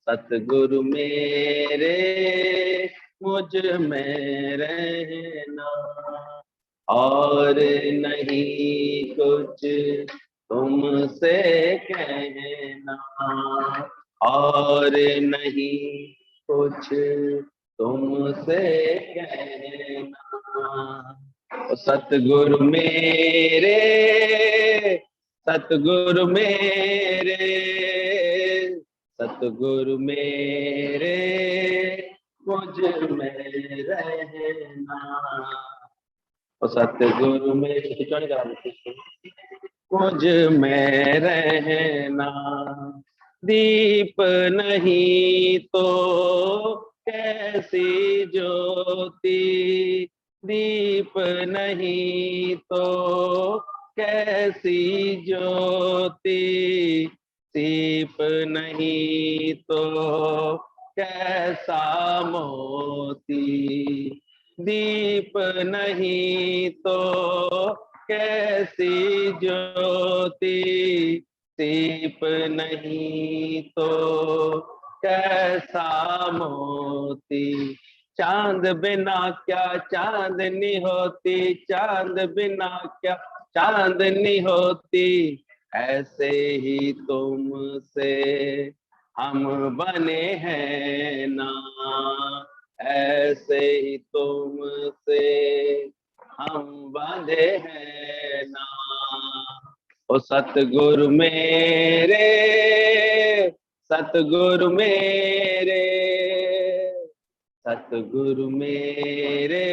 सतगुरु मेरे मुझ में रहना, और नहीं कुछ तुमसे कहना, और नहीं कुछ तुमसे कहना। सतगुरु मेरे, सतगुरु मेरे, सतगुरु मेरे मुझ में रहना, और सतगुरु मेरे करा मुझ में रहना। दीप नहीं तो कैसी ज्योति, दीप नहीं तो कैसी ज्योति, दीप नहीं तो कैसा मोती, दीप नहीं तो कैसी ज्योति, दीप नहीं तो कैसा मोती। चांद बिना क्या चांदनी होती, चांद बिना क्या चांदनी होती, ऐसे ही तुमसे हम बने हैं ना, ऐसे ही तुमसे हम बंधे हैं ना। ओ सतगुरु मेरे, सतगुरु मेरे, सतगुरु मेरे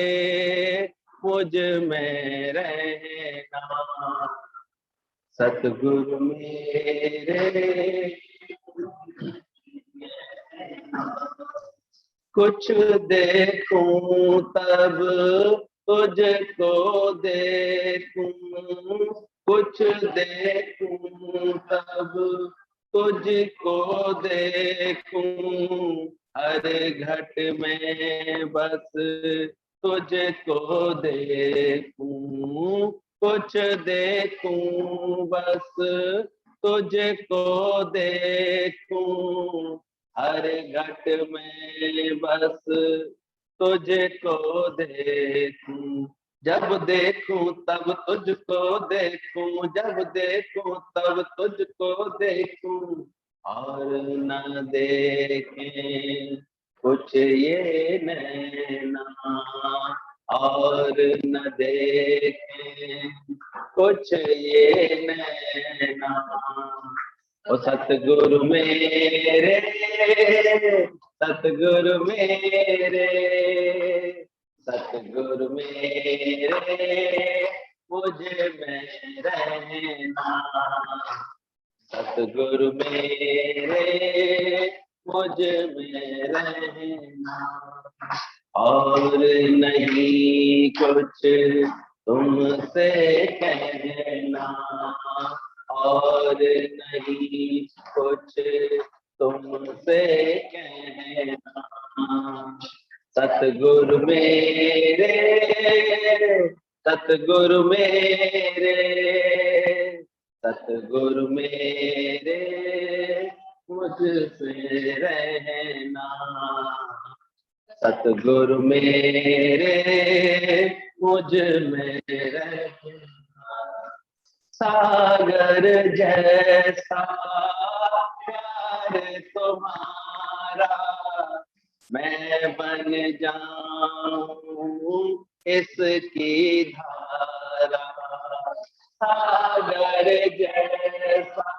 मुझ में रहना, सतगुरु मेरे। कुछ देखूं तब तुझको देखूं, कुछ देखूं तब तुझको देखूं, हर घट में बस तुझको देखूं, कुछ देखूं बस तुझको देखूं, हर घट में बस तुझको देखूं। जब देखूं तब तुझको देखूं, जब देखूं तब तुझको देखूं, और न देखें कुछ ये नैना, और न देखें कुछ ये नैना। ओ सतगुरु मेरे, सतगुरु मेरे, सतगुरु मेरे मुझ में रहना, सतगुरु मेरे मुझ में रहना, और नहीं कुछ तुमसे कहना, और नहीं कुछ तुमसे कहना। सतगुरु मेरे, सतगुरु मेरे, सतगुरु मेरे मुझसे रहना, सतगुरु मेरे मुझ में रहना। सागर जैसा प्यार तुम्हारा मैं बन जाऊं इसकी धारा, सागर जैसा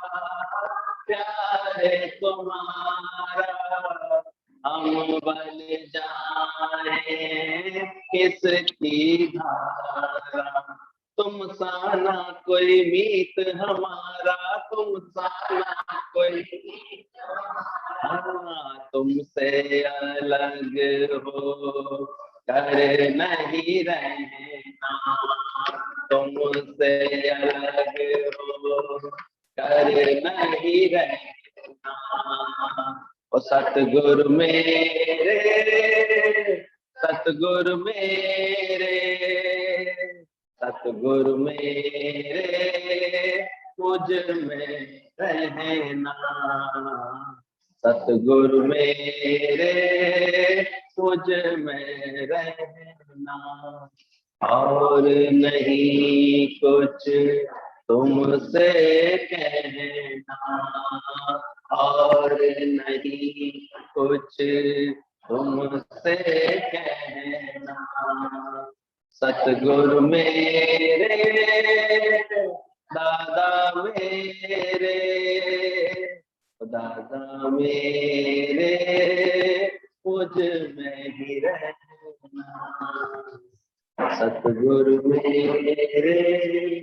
प्यार तुम्हारा हम बन जाए किसकी धारा। तुम साना कोई मीत हमारा, तुम साना कोई, हाँ तुमसे अलग हो कर नहीं रहना, तुमसे अलग हो कर नहीं रहना। ओ सतगुरु मेरे, सतगुरु मेरे, सतगुरु मेरे मुझ में रहना, सतगुरु मेरे तुझ में रहना, और नहीं कुछ तुमसे कहना, और नहीं कुछ तुमसे कहना। सतगुरु मेरे दादा मेरे, दादा मेरे मुझ में ही रहना, सतगुरु मेरे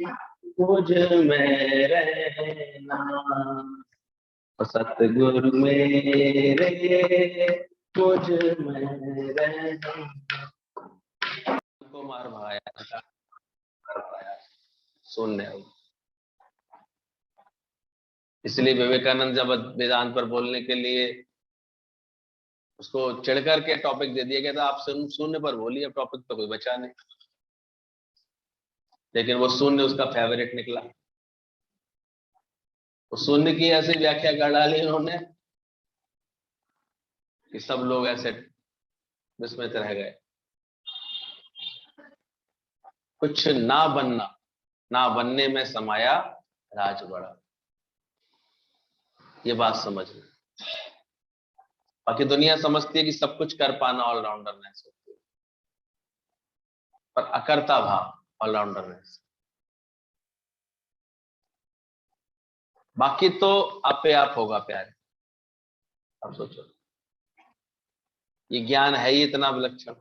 मुझ में रहना, सतगुरु मेरे मुझ में रहना। को मार भाया सुनने, इसलिए विवेकानंद जब वेदांत पर बोलने के लिए उसको चिढ़कर के टॉपिक दे दिया गया था, आप शून्य पर बोलिए, अब टॉपिक तो कोई बचा नहीं, लेकिन वो शून्य उसका फेवरेट निकला। तो शून्य की ऐसी व्याख्या कर डाली उन्होंने कि सब लोग ऐसे विस्मित रह गए। कुछ ना बनना, ना बनने में समाया राज बड़ा, ये बात समझ लो। बाकी दुनिया समझती है कि सब कुछ कर पाना ऑलराउंडरनेस होती है, पर अकर्ता भाव ऑलराउंडरनेस। बाकी तो आपे आप होगा प्यारे। अब सोचो, ये ज्ञान है ही इतना विलक्षण,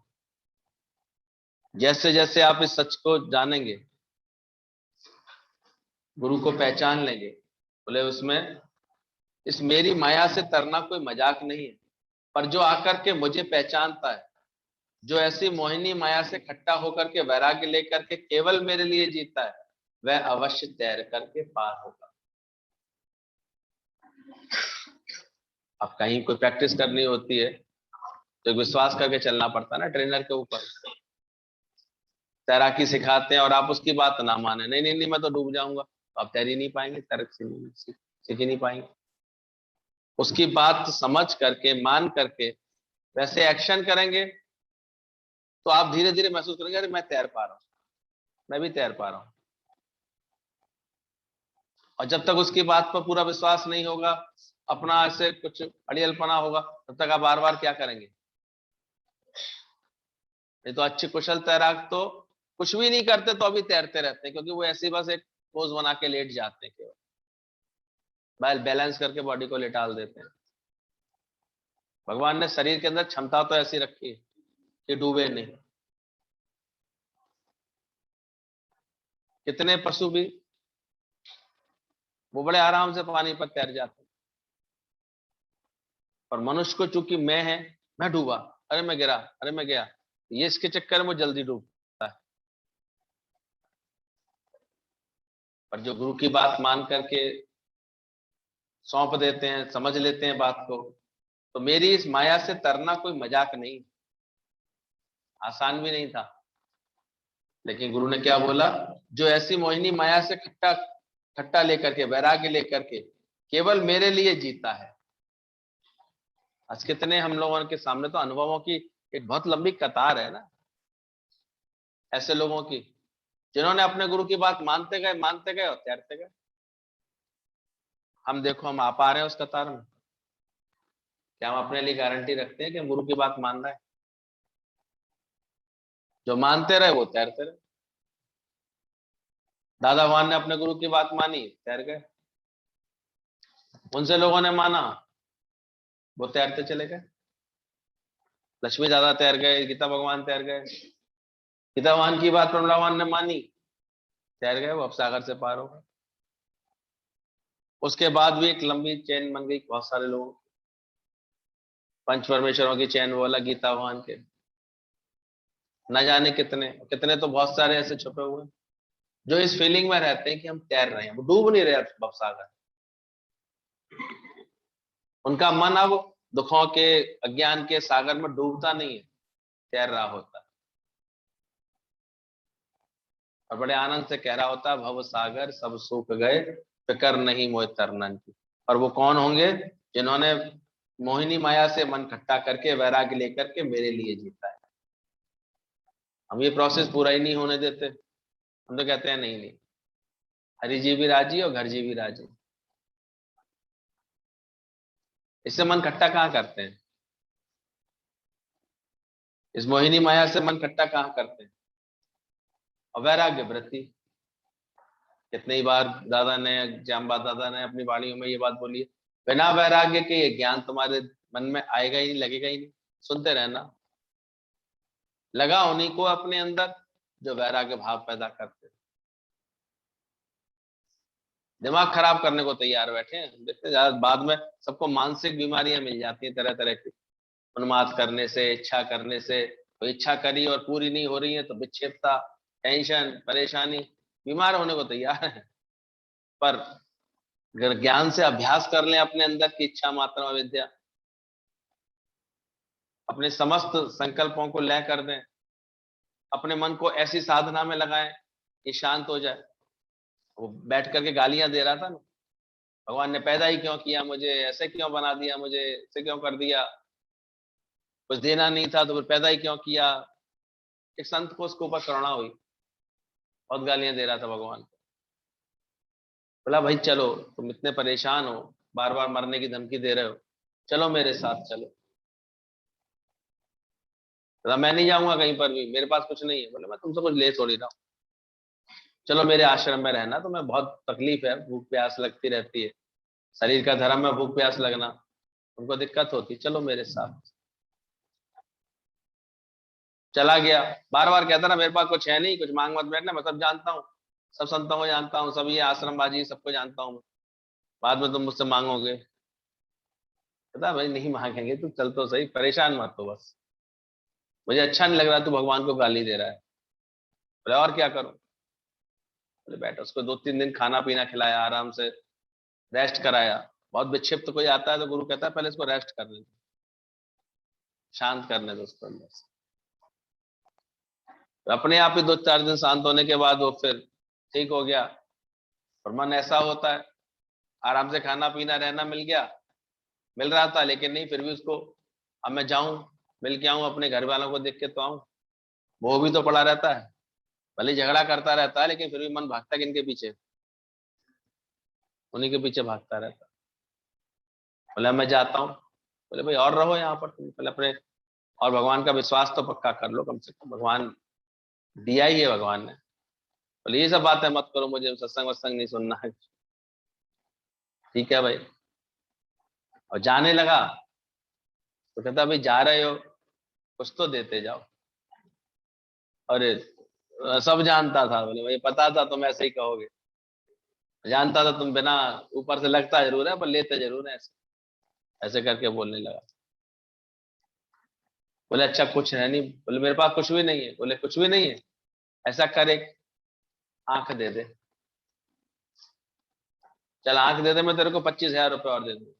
जैसे जैसे आप इस सच को जानेंगे, गुरु को पहचान लेंगे, बोले उसमें इस मेरी माया से तरना कोई मजाक नहीं है, पर जो आकर के मुझे पहचानता है, जो ऐसी मोहिनी माया से खट्टा होकर के वैराग्य लेकर के केवल मेरे लिए जीता है, वह अवश्य तैर करके पार होगा। अब कहीं कोई प्रैक्टिस करनी होती है तो विश्वास करके चलना पड़ता है ना ट्रेनर के ऊपर। तैराकी सिखाते हैं और आप उसकी बात ना माने, नहीं नहीं नहीं मैं तो डूब जाऊंगा, तो आप तैर ही नहीं पाएंगे, तैरक सीख ही नहीं पाएंगे। उसकी बात समझ करके मान करके वैसे एक्शन करेंगे तो आप धीरे धीरे महसूस करेंगे, अरे मैं तैर पा रहा हूं, मैं भी तैर पा रहा हूं। और जब तक उसकी बात पर पूरा विश्वास नहीं होगा, अपना ऐसे कुछ अड़ियलपना होगा, तब तक आप बार बार क्या करेंगे। नहीं तो अच्छे कुशल तैराक तो कुछ भी नहीं करते तो अभी तैरते रहते हैं, क्योंकि वो ऐसी बस एक पोज बना के लेट जाते हैं, केवल बैलेंस करके बॉडी को लेटाल देते हैं। भगवान ने शरीर के अंदर क्षमता तो ऐसी रखी है कि डूबे नहीं। कितने पशु भी वो बड़े आराम से पानी पर तैर जाते हैं, और मनुष्य को चूंकि मैं है, मैं डूबा, अरे मैं गिरा, अरे मैं गया, ये इसके चक्कर में जल्दी डूबता है। पर जो गुरु की बात मान करके सौंप देते हैं, समझ लेते हैं बात को, तो मेरी इस माया से तरना कोई मजाक नहीं, आसान भी नहीं था। लेकिन गुरु ने क्या बोला, जो ऐसी मोहिनी माया से खट्टा खट्टा लेकर के वैराग्य लेकर के केवल मेरे लिए जीता है। आज कितने हम लोगों के सामने तो अनुभवों की एक बहुत लंबी कतार है ना, ऐसे लोगों की जिन्होंने अपने गुरु की बात मानते गए और तैरते गए। हम देखो, हम आ पा रहे हैं उस कतार में? क्या हम अपने लिए गारंटी रखते हैं कि हम गुरु की बात मान रहे हैं? जो मानते रहे वो तैरते रहे। दादा भगवान ने अपने गुरु की बात मानी, तैर गए। उनसे लोगों ने माना, वो तैरते चले गए। लक्ष्मी दादा तैर गए, गीता भगवान तैर गए। गीता भगवान की बात प्रभु भगवान ने मानी, तैर गए, वो अब सागर से पार हो गए। उसके बाद भी एक लंबी चेन बन गई, बहुत सारे लोग, पंच परमेश्वरों की चैन बोला गीता भगवान के, न जाने कितने कितने, तो बहुत सारे ऐसे छुपे हुए जो इस फीलिंग में रहते हैं कि हम तैर रहे हैं, वो डूब नहीं रहे भवसागर। उनका मन अब दुखों के अज्ञान के सागर में डूबता नहीं है, तैर रहा होता है, और बड़े आनंद से कह रहा होता है, भव सागर सब सूख गए, फिकर नहीं मोह तरनन की। और वो कौन होंगे? जिन्होंने मोहिनी माया से मन खट्टा करके वैराग्य लेकर के मेरे लिए जीता है। हम ये प्रोसेस पूरा ही नहीं होने देते। हम तो कहते हैं नहीं नहीं, हरि जी भी राजी और घर जी भी राजी। इससे मन खट्टा कहाँ करते हैं? इस मोहिनी माया से मन खट्टा कहाँ करते हैं? और वैराग्य वृत्ति, कितनी ही बार दादा ने, जामबाद दादा ने अपनी वाणियों में ये बात बोली है, बिना वैराग्य के ये ज्ञान तुम्हारे मन में आएगा ही नहीं, लगेगा ही नहीं। सुनते रहना। लगा उन्हीं को अपने अंदर जो वैराग्य भाव पैदा करते हैं। दिमाग खराब करने को तैयार बैठे हैं। देखते ज्यादा बाद में सबको मानसिक बीमारियां मिल जाती हैं तरह तरह की। उन्माद करने से, इच्छा करने से, तो इच्छा करी और पूरी नहीं हो रही है तो विक्षेपता, टेंशन, परेशानी, बीमार होने को तैयार है। पर अगर ज्ञान से अभ्यास कर लें अपने अंदर की इच्छा मात्रा विद्या, अपने समस्त संकल्पों को लय कर दें, अपने मन को ऐसी साधना में लगाएं कि शांत हो जाए। वो बैठ करके गालियां दे रहा था ना, भगवान ने पैदा ही क्यों किया मुझे, ऐसे क्यों बना दिया मुझे, ऐसे क्यों कर दिया, कुछ देना नहीं था तो फिर पैदा ही क्यों किया। एक संत को उसके ऊपर करुणा हुई, बहुत गालियां दे रहा था भगवान को। बोला भाई चलो, तुम इतने परेशान हो, बार बार मरने की धमकी दे रहे हो, चलो मेरे साथ चलो। बोला मैं नहीं जाऊंगा कहीं पर भी, मेरे पास कुछ नहीं है। बोला मैं तुमसे कुछ ले थोड़ी रहा हूं, चलो मेरे आश्रम में रहना। तुम्हें बहुत तकलीफ है, भूख प्यास लगती रहती है, शरीर का धर्म है भूख प्यास लगना, उनको दिक्कत होती, चलो मेरे साथ। चला गया। बार बार कहता ना मेरे पास कुछ है नहीं, कुछ मांग मत बैठना, मैं सब जानता हूँ, सब संतों को जानता हूँ, सब ये आश्रमबाजी सबको जानता हूँ, बाद में तुम मुझसे मांगोगे। कहता भाई नहीं मांगेंगे, तू चल तो सही, परेशान मत हो बस, मुझे अच्छा नहीं लग रहा तू भगवान को गाली दे रहा है। बोले और क्या करूं? बोले बैठो। उसको 2-3 दिन खाना पीना खिलाया, आराम से रेस्ट कराया। बहुत विक्षिप्त कोई आता है तो गुरु कहता है पहले इसको रेस्ट करने दो, शांत करने दो उसको अंदर से। तो अपने आप ही 2-4 दिन शांत होने के बाद वो फिर ठीक हो गया। और मन ऐसा होता है, आराम से खाना पीना रहना मिल गया, मिल रहा था, लेकिन नहीं, फिर भी उसको अब मैं जाऊं, मिल के आऊं, अपने घर वालों को देख के तो आऊं। वो भी तो पड़ा रहता है, भले झगड़ा करता रहता है लेकिन फिर भी मन भागता है किनके पीछे, उन्हीं के पीछे भागता रहता है। बोले मैं जाता हूँ। बोले भाई और रहो यहाँ पर, तुम पहले अपने और भगवान का विश्वास तो पक्का कर लो कम से कम, भगवान दिया ही है भगवान ने। बोले ये सब बातें मत करो, मुझे सत्संग वत्संग नहीं सुनना है। ठीक है भाई। और जाने लगा तो कहता भाई जा रहे हो, कुछ तो देते जाओ। अरे सब जानता था, बोले भाई पता था तुम ऐसे ही कहोगे, जानता था तुम बिना, ऊपर से लगता जरूर है पर लेते जरूर है, ऐसे ऐसे करके बोलने लगा। बोले अच्छा कुछ है नहीं? बोले मेरे पास कुछ भी नहीं है। बोले कुछ भी नहीं है, ऐसा कर एक आंख दे दे, चल आंख दे दे, मैं तेरे को 25,000 रुपये और दे दूँ।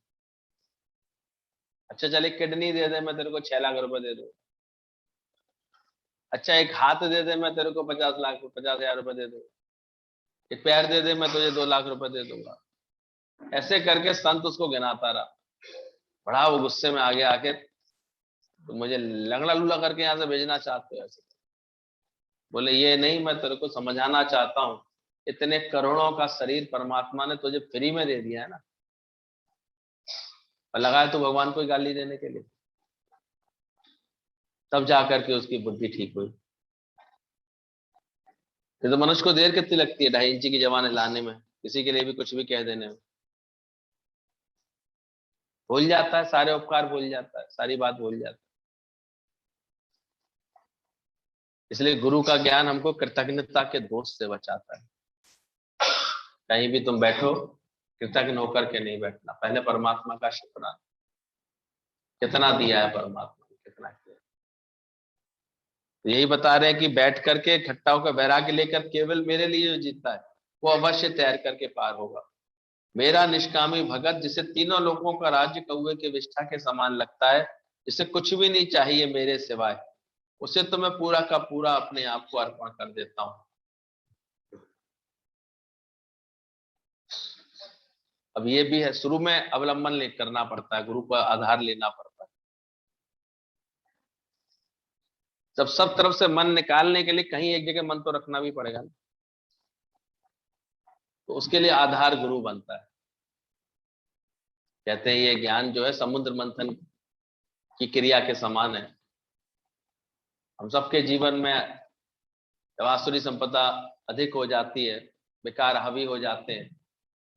अच्छा चल एक किडनी दे दे, मैं तेरे को 6 लाख रुपए दे दूँ। अच्छा एक हाथ दे दे, मैं तेरे को 50,000 रुपए दे दूँ। एक पैर दे दे, मैं तुझे 2 लाख रुपए दे दूंगा। ऐसे करके संत उसको गिनाता रहा। बड़ा वो गुस्से में आगे आके, तो मुझे लंगड़ा लूला करके यहाँ से भेजना चाहते हो ऐसे? बोले ये नहीं, मैं तेरे को समझाना चाहता हूँ, इतने करोड़ों का शरीर परमात्मा ने तुझे फ्री में दे दिया है ना, और लगाया तो भगवान को ही गाली देने के लिए। तब जाकर के उसकी बुद्धि ठीक हुई। ये तो मनुष्य को देर कितनी लगती है 2.5 इंची की जवान लाने में, किसी के लिए भी कुछ भी कह देने में। भूल जाता है, सारे उपकार भूल जाता है, सारी बात भूल जाता है। इसलिए गुरु का ज्ञान हमको कृतज्ञता के दोष से बचाता है। कहीं भी तुम बैठो, कृतज्ञ होकर के नहीं बैठना, पहले परमात्मा का शुक्राना, कितना दिया है परमात्मा ने, कितना किया। तो यही बता रहे हैं कि बैठ करके इकट्ठा होकर वैराग्य लेकर केवल मेरे लिए जो जीतता है वो अवश्य तैर करके पार होगा। मेरा निष्कामी भगत, जिसे तीनों लोगों का राज्य कौवे के विष्ठा के समान लगता है, जिसे कुछ भी नहीं चाहिए मेरे सिवाय, उसे तो मैं पूरा का पूरा अपने आप को अर्पण कर देता हूँ। अब ये भी है, शुरू में अवलंबन ले करना पड़ता है, गुरु का आधार लेना पड़ता है। जब सब तरफ से मन निकालने के लिए कहीं एक जगह मन तो रखना भी पड़ेगा ना, तो उसके लिए आधार गुरु बनता है। कहते हैं ये ज्ञान जो है समुद्र मंथन की क्रिया के समान है। हम सबके जीवन में जब आसुरी संपदा अधिक हो जाती है, विकार हावी हो जाते हैं,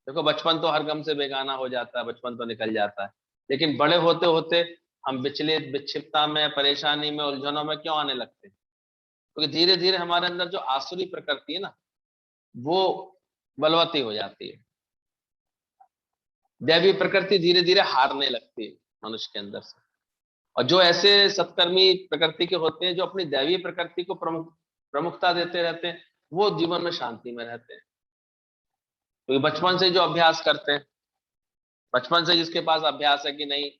देखो बचपन तो हर गम से बेगाना हो जाता है, बचपन तो निकल जाता है, लेकिन बड़े होते होते हम विचलित, विक्षिप्तता में, परेशानी में, उलझनों में क्यों आने लगते हैं? क्योंकि धीरे धीरे हमारे अंदर जो आसुरी प्रकृति है ना, वो बलवती हो जाती है। दैवी प्रकृति धीरे धीरे हारने लगती है मनुष्य के अंदर से। और जो ऐसे सत्कर्मी प्रकृति के होते हैं, जो अपनी दैवीय प्रकृति को प्रमुखता देते रहते हैं, वो जीवन में शांति में रहते हैं। क्योंकि बचपन से जो अभ्यास करते हैं, बचपन से जिसके पास अभ्यास है कि नहीं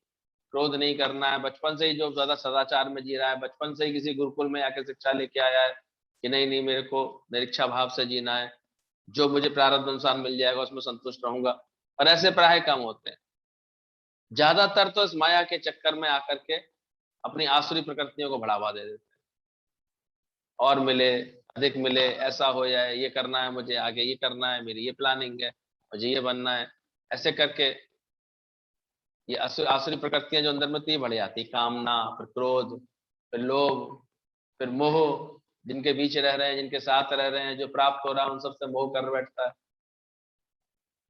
क्रोध नहीं करना है, बचपन से ही जो ज्यादा सदाचार में जी रहा है, बचपन से ही किसी गुरुकुल में आके शिक्षा लेके आया है कि नहीं नहीं मेरे को निरीक्षा भाव से जीना है, जो मुझे प्रारब्ध अनुसार मिल जाएगा उसमें संतुष्ट रहूंगा, और ऐसे प्राय कम होते हैं। ज्यादातर तो इस माया के चक्कर में आकर के अपनी आसुरी प्रकृतियों को बढ़ावा दे देते हैं, और मिले, अधिक मिले, ऐसा हो जाए, ये करना है मुझे, आगे ये करना है, मेरी ये प्लानिंग है, मुझे ये बनना है, ऐसे करके ये आसुरी प्रकृतियां जो अंदर में थी बढ़ जाती, कामना, फिर क्रोध, फिर लोभ, फिर मोह, जिनके बीच रह रहे हैं, जिनके साथ रह रहे हैं, जो प्राप्त हो रहा है उन सबसे मोह कर बैठता है,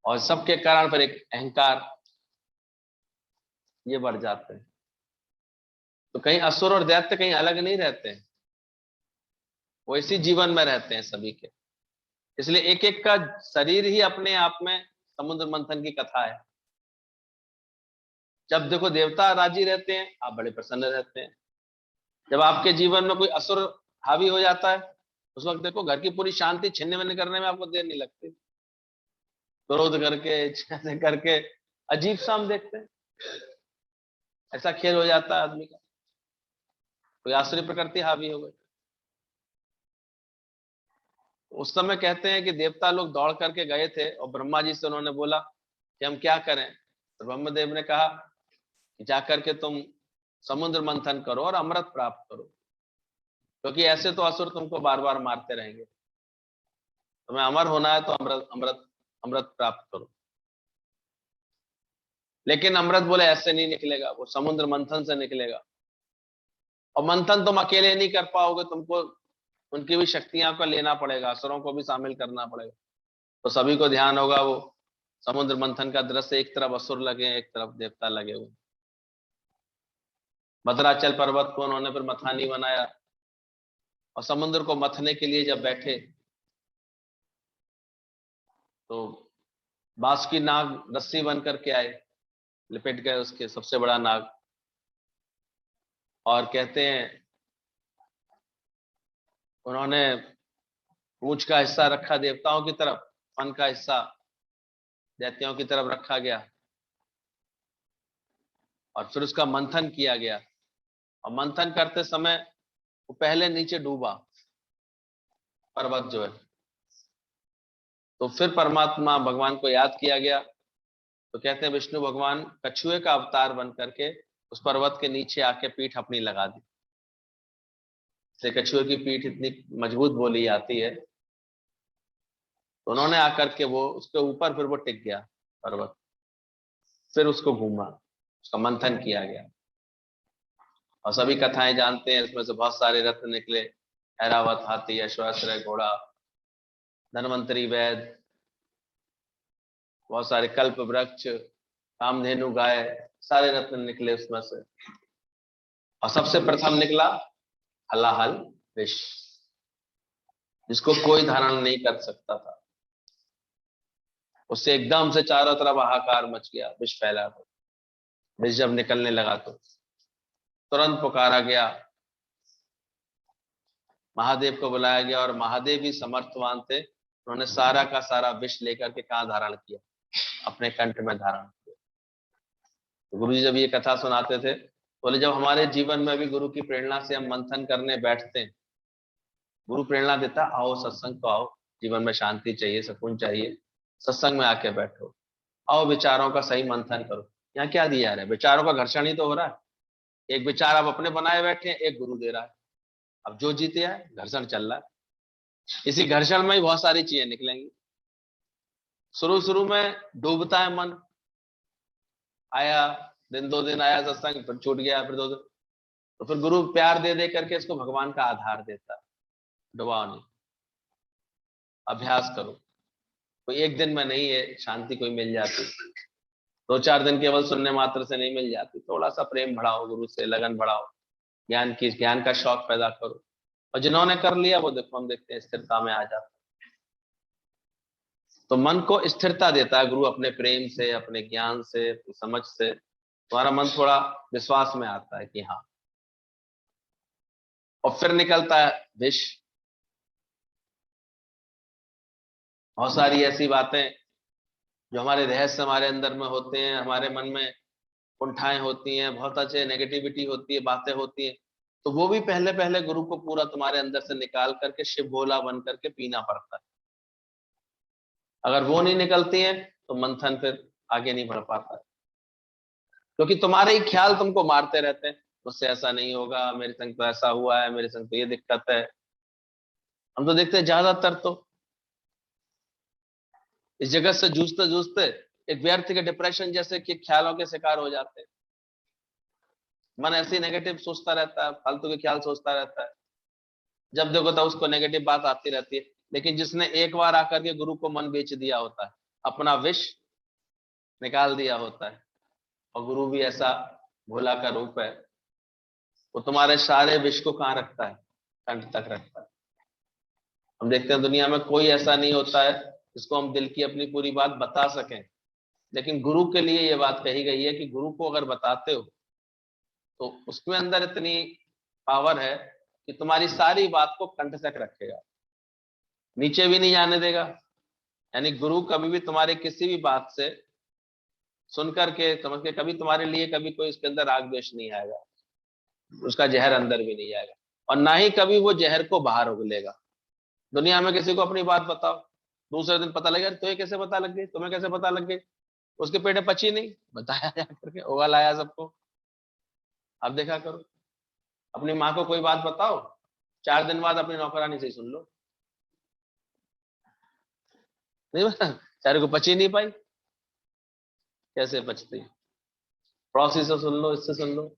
और सबके कारण फिर एक अहंकार, ये बढ़ जाते हैं। तो कहीं असुर और दैत्य कहीं अलग नहीं रहते हैं, वो इसी जीवन में रहते हैं सभी के। इसलिए एक एक का शरीर ही अपने आप में समुद्र मंथन की कथा है। जब देखो देवता राजी रहते हैं, आप बड़े प्रसन्न रहते हैं। जब आपके जीवन में कोई असुर हावी हो जाता है, उस वक्त देखो घर की पूरी शांति छिन्न भिन्न करने में आपको देर नहीं लगती। क्रोध करके, ऐसे करके अजीब सा हम देखते हैं, ऐसा खेल हो जाता है आदमी का, कोई आसुरी प्रकृति हावी हो गई। उस समय कहते हैं कि देवता लोग दौड़ करके गए थे और ब्रह्मा जी से उन्होंने बोला कि हम क्या करें। तो ब्रह्मदेव ने कहा कि जाकर के तुम समुद्र मंथन करो और अमृत प्राप्त करो, क्योंकि ऐसे तो असुर तुमको बार बार मारते रहेंगे, तुम्हें अमर होना है तो अमृत अमृत अमृत प्राप्त करो। लेकिन अमृत बोले ऐसे नहीं निकलेगा, वो समुद्र मंथन से निकलेगा, और मंथन तुम अकेले नहीं कर पाओगे, तुमको उनकी भी शक्तियां को लेना पड़ेगा, असुरों को भी शामिल करना पड़ेगा। तो सभी को ध्यान होगा वो समुद्र मंथन का दृश्य, एक तरफ असुर लगे, एक तरफ देवता लगे हुए। भद्राचल पर्वत को उन्होंने फिर मथानी बनाया, और समुद्र को मथने के लिए जब बैठे तो बांस की नाग रस्सी बन करके आए, लिपट गए उसके सबसे बड़ा नाग, और कहते हैं उन्होंने पूंछ का हिस्सा रखा देवताओं की तरफ, फन का हिस्सा दैत्यों की तरफ रखा गया, और फिर उसका मंथन किया गया। और मंथन करते समय वो पहले नीचे डूबा पर्वत जो है, तो फिर परमात्मा भगवान को याद किया गया। तो कहते हैं विष्णु भगवान कछुए का अवतार बन करके उस पर्वत के नीचे आके पीठ अपनी लगा दी। से कछुए की पीठ इतनी मजबूत बोली जाती है, तो उन्होंने आकर के वो उसके ऊपर फिर वो टिक गया पर्वत, फिर उसको घूमा, उसका मंथन किया गया। और सभी कथाएं जानते हैं, इसमें से बहुत सारे रत्न निकले, ऐरावत हाथी, अश्वाश्रय घोड़ा, धनवंतरी वैद, बहुत सारे कल्प वृक्ष, कामधेनु गाय, सारे रत्न निकले उसमें से। और सबसे प्रथम निकला हलाहल विष, जिसको कोई धारण नहीं कर सकता था। उससे एकदम से चारों तरफ हाहाकार मच गया, विष फैला। विष जब निकलने लगा तो तुरंत पुकारा गया, महादेव को बुलाया गया, और महादेव भी समर्थवान थे, उन्होंने सारा का सारा विष लेकर के कहाँ धारण किया, अपने कंठ में धारण किया। तो गुरु जी जब ये कथा सुनाते थे, बोले जब हमारे जीवन में भी गुरु की प्रेरणा से हम मंथन करने बैठते हैं, गुरु प्रेरणा देता आओ सत्संग को आओ, जीवन में शांति चाहिए, सुकून चाहिए, सत्संग में आके बैठो। आओ विचारों का सही मंथन करो। यहाँ क्या दिया जा रहा है? विचारों का घर्षण ही तो हो रहा है। एक विचार आप अपने बनाए बैठे हैं, एक गुरु दे रहा है। अब जो जीते है, घर्षण चल रहा है। इसी घर्षण में ही बहुत सारी चीजें निकलेंगी। शुरू शुरू में डूबता है मन, आया दिन 2 दिन आया सत्संग, फिर छूट गया, फिर 2 दिन, तो फिर गुरु प्यार दे दे करके इसको भगवान का आधार देता है। डुबाओ नहीं, अभ्यास करो। कोई एक दिन में नहीं है शांति कोई मिल जाती, 2-4 दिन केवल सुनने मात्र से नहीं मिल जाती। थोड़ा सा प्रेम बढ़ाओ, गुरु से लगन बढ़ाओ, ज्ञान का शौक पैदा करो। और जिन्होंने कर लिया वो देखो, हम देखते हैं स्थिरता में आ जाता। तो मन को स्थिरता देता है गुरु, अपने प्रेम से, अपने ज्ञान से, अपनी समझ से तुम्हारा मन थोड़ा विश्वास में आता है कि हाँ। और फिर निकलता है विष। बहुत सारी ऐसी बातें जो हमारे रहस्य हमारे अंदर में होते हैं, हमारे मन में कुंठाएं होती हैं, बहुत अच्छे नेगेटिविटी होती है, बातें होती हैं, तो वो भी पहले पहले गुरु को पूरा तुम्हारे अंदर से निकाल करके शिव भोला बन करके पीना पड़ता है। अगर वो नहीं निकलती है तो मंथन फिर आगे नहीं बढ़ पाता है, क्योंकि तुम्हारे ही ख्याल तुमको मारते रहते हैं। मुझसे ऐसा नहीं होगा, मेरे संग तो ऐसा हुआ है, मेरे संग तो ये दिक्कत है। हम तो देखते हैं ज्यादातर तो इस जगत से जूझते जूझते एक व्यर्थ के डिप्रेशन जैसे कि ख्यालों के शिकार हो जाते हैं। मन ऐसे नेगेटिव सोचता रहता है, फालतू के ख्याल सोचता रहता है, जब देखो तो उसको नेगेटिव बात आती रहती है। लेकिन जिसने एक बार आकर के गुरु को मन बेच दिया होता है, अपना विष निकाल दिया होता है, और गुरु भी ऐसा भोला का रूप है, वो तुम्हारे सारे विष को कहाँ रखता है? कंठ तक रखता है। हम देखते हैं दुनिया में कोई ऐसा नहीं होता है जिसको हम दिल की अपनी पूरी बात बता सकें, लेकिन गुरु के लिए ये बात कही गई है कि गुरु को अगर बताते हो तो उसमें अंदर इतनी पावर है कि तुम्हारी सारी बात को कंठ तक रखेगा, नीचे भी नहीं जाने देगा। यानी गुरु कभी भी तुम्हारे किसी भी बात से सुन करके समझ के कभी तुम्हारे लिए कभी कोई उसके अंदर राग द्वेष नहीं आएगा, उसका जहर अंदर भी नहीं आएगा, और ना ही कभी वो जहर को बाहर उगलेगा। दुनिया में किसी को अपनी बात बताओ, दूसरे दिन पता लगेगा तो ये कैसे पता लग गई, तुम्हें कैसे पता लग गई? उसके पेट में पची नहीं, बताया जा करके उगल आया सबको। अब देखा करो, अपनी माँ को कोई बात बताओ, 4 दिन बाद अपनी नौकरानी से ही सुन लो, नहीं बता, चारे को पची नहीं पाई, कैसे पचती? पड़ोसी से सुन लो, इससे सुन लो।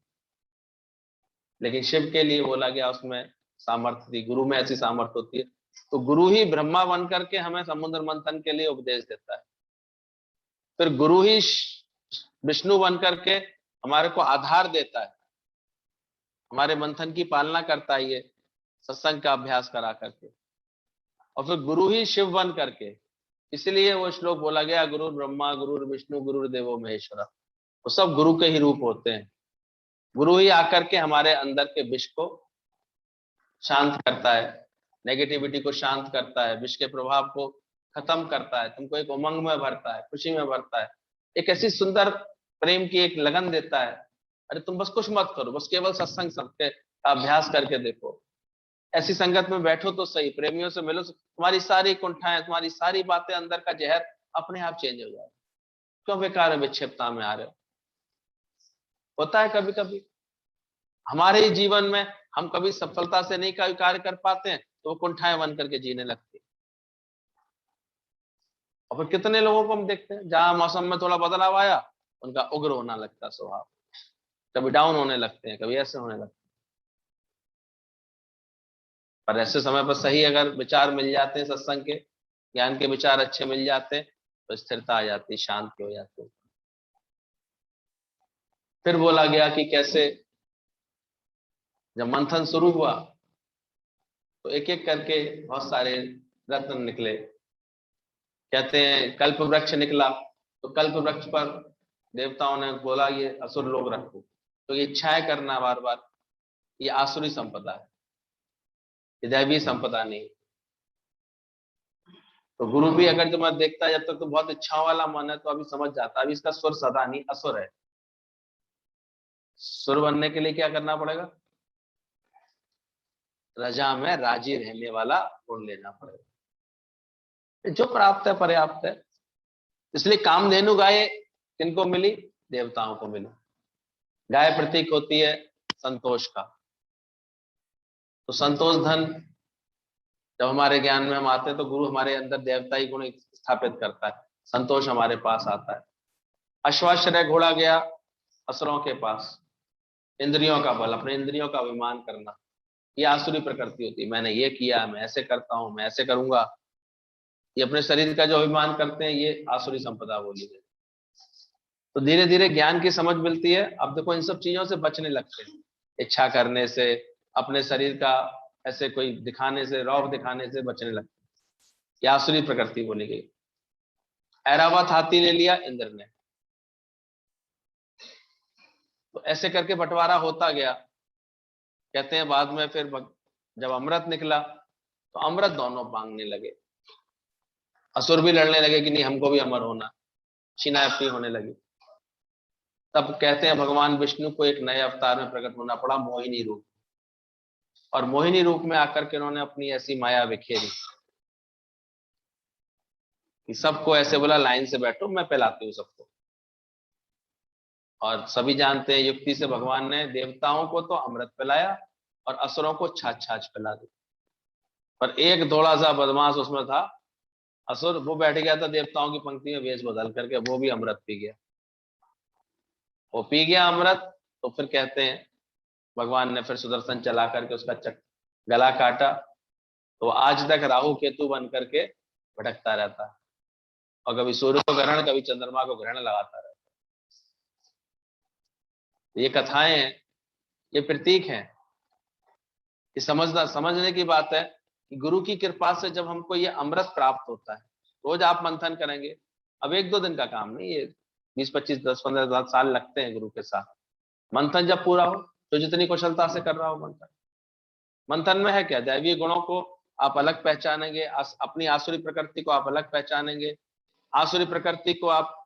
लेकिन शिव के लिए बोला गया, उसमें सामर्थ्य थी, गुरु में ऐसी सामर्थ्य होती है। तो गुरु ही ब्रह्मा बन करके हमें समुद्र मंथन के लिए उपदेश देता है, फिर गुरु ही विष्णु बन करके हमारे को आधार देता है, हमारे मंथन की पालना करता है, ये सत्संग का अभ्यास करा करके। और फिर गुरु ही शिव बन करके, इसलिए वो श्लोक बोला गया, गुरु ब्रह्मा गुरु विष्णु गुरु देवो महेश्वरा। वो सब गुरु के ही रूप होते हैं। गुरु ही आकर के हमारे अंदर के विष को शांत करता है, नेगेटिविटी को शांत करता है, विष के प्रभाव को खत्म करता है, तुमको एक उमंग में भरता है, खुशी में भरता है, एक ऐसी सुंदर प्रेम की एक लगन देता है। अरे तुम बस कुछ मत करो, बस केवल सत्संग सबके अभ्यास करके देखो, ऐसी संगत में बैठो तो सही, प्रेमियों से मिलो, तुम्हारी सारी कुंठाएं, तुम्हारी सारी बातें, अंदर का जहर अपने आप चेंज हो जाए। क्यों बेकार में विक्षेपता में आ रहे हो? होता है कभी कभी हमारे ही जीवन में, हम कभी सफलता से नहीं कोई कार्य कर पाते हैं तो वो कुंठाएं बन करके जीने लगते हैं। और फिर कितने लोगों को हम देखते हैं जहां मौसम में थोड़ा बदलाव आया, उनका उग्र होना लगता है स्वभाव, कभी डाउन होने लगते हैं, कभी ऐसे होने लगते हैं। पर ऐसे समय पर सही अगर विचार मिल जाते हैं, सत्संग के ज्ञान के विचार अच्छे मिल जाते हैं, तो स्थिरता आ जाती, शांति हो जाती है। फिर बोला गया कि कैसे जब मंथन शुरू हुआ तो एक एक करके बहुत सारे रत्न निकले। कहते हैं कल्प वृक्ष निकला, तो कल्प वृक्ष पर देवताओं ने बोला ये असुर लोग रखो, तो ये इच्छाएं करना बार बार, ये आसुरी संपदा है, ये दैवीय संपदा नहीं। तो गुरु भी अगर तुम्हें देखता है, जब तक तो बहुत इच्छाओं वाला मन है तो अभी समझ जाता है, अभी इसका सुर सदा नहीं, असुर है। सुर बनने के लिए क्या करना पड़ेगा? रजा में राजी रहने वाला गुण लेना पड़ेगा। जो प्राप्त है पर्याप्त है, इसलिए कामधेनु गाय किनको मिली? देवताओं को मिली। गाय प्रतीक होती है संतोष का। तो संतोष धन जब हमारे ज्ञान में हम आते हैं तो गुरु हमारे अंदर देवताई गुण स्थापित करता है, संतोष हमारे पास आता है। अश्वाश्रय घोड़ा गया असुरों के पास, इंद्रियों का बल, अपने इंद्रियों का अभिमान करना, ये आसुरी प्रकृति होती है। मैंने ये किया, मैं ऐसे करता हूं, मैं ऐसे करूंगा, ये अपने शरीर का जो अभिमान करते हैं, ये आसुरी संपदा बोली है। तो धीरे धीरे ज्ञान की समझ मिलती है। अब देखो इन सब चीजों से बचने लगते हैं, इच्छा करने से, अपने शरीर का ऐसे कोई दिखाने से, रौब दिखाने से बचने लगते हैं। ये आसुरी प्रकृति बोली गई। ऐरावत हाथी ले लिया इंद्र ने, तो ऐसे करके बंटवारा होता गया। कहते हैं बाद में फिर जब अमृत निकला तो अमृत दोनों मांगने लगे। असुर भी लड़ने लगे कि नहीं हमको भी अमर होना, छिनापी होने लगी। तब कहते हैं भगवान विष्णु को एक नए अवतार में प्रकट होना पड़ा, मोहिनी रूप। और मोहिनी रूप में आकर के उन्होंने अपनी ऐसी माया बिखेरी कि सबको ऐसे बोला लाइन से बैठो, मैं पिलाती हूँ सबको। और सभी जानते हैं युक्ति से भगवान ने देवताओं को तो अमृत पिलाया और असुरों को छाछ छाछ पिला दी। पर एक थोड़ा सा बदमाश उसमें था असुर, वो बैठ गया था देवताओं की पंक्ति में वेश बदल करके, वो भी अमृत पी गया। वो पी गया अमृत, तो फिर कहते हैं भगवान ने फिर सुदर्शन चला करके उसका गला काटा। तो आज तक राहु केतु बन करके भटकता रहता है, और कभी सूर्य को ग्रहण, कभी चंद्रमा को ग्रहण लगाता रहता है। ये कथाएं हैं, ये प्रतीक हैं। ये समझने की बात है कि गुरु की कृपा से जब हमको ये अमृत प्राप्त होता है, रोज आप मंथन करेंगे। अब एक दो दिन का काम नहीं, ये 20-25 10-15 साल लगते हैं गुरु के साथ। मंथन जब पूरा हो, तो जितनी कुशलता से कर रहा हो मंथन, मंथन में है क्या, दैवीय गुणों को आप अलग पहचानेंगे, अपनी आसुरी प्रकृति को आप अलग पहचानेंगे, आसुरी प्रकृति को आप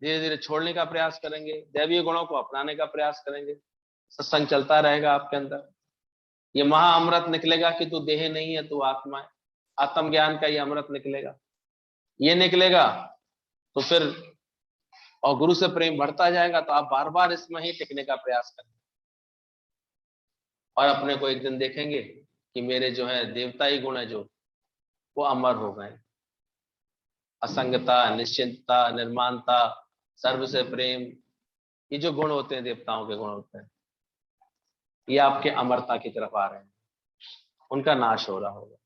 धीरे धीरे छोड़ने का प्रयास करेंगे, दैवीय गुणों को अपनाने का प्रयास करेंगे। सत्संग चलता रहेगा आपके अंदर। ये महाअमृत निकलेगा कि तू देह नहीं है, तू आत्मा है। आत्मज्ञान का ये अमृत निकलेगा। ये निकलेगा तो फिर और गुरु से प्रेम बढ़ता जाएगा, तो आप बार बार इसमें ही टिकने का प्रयास करें। और अपने को एक दिन देखेंगे कि मेरे जो है देवताई गुण है जो, वो अमर हो गए। असंगता, निश्चिंतता, निर्माणता, सर्व से प्रेम, ये जो गुण होते हैं देवताओं के गुण होते हैं, ये आपके अमरता की तरफ आ रहे हैं, उनका नाश हो रहा होगा।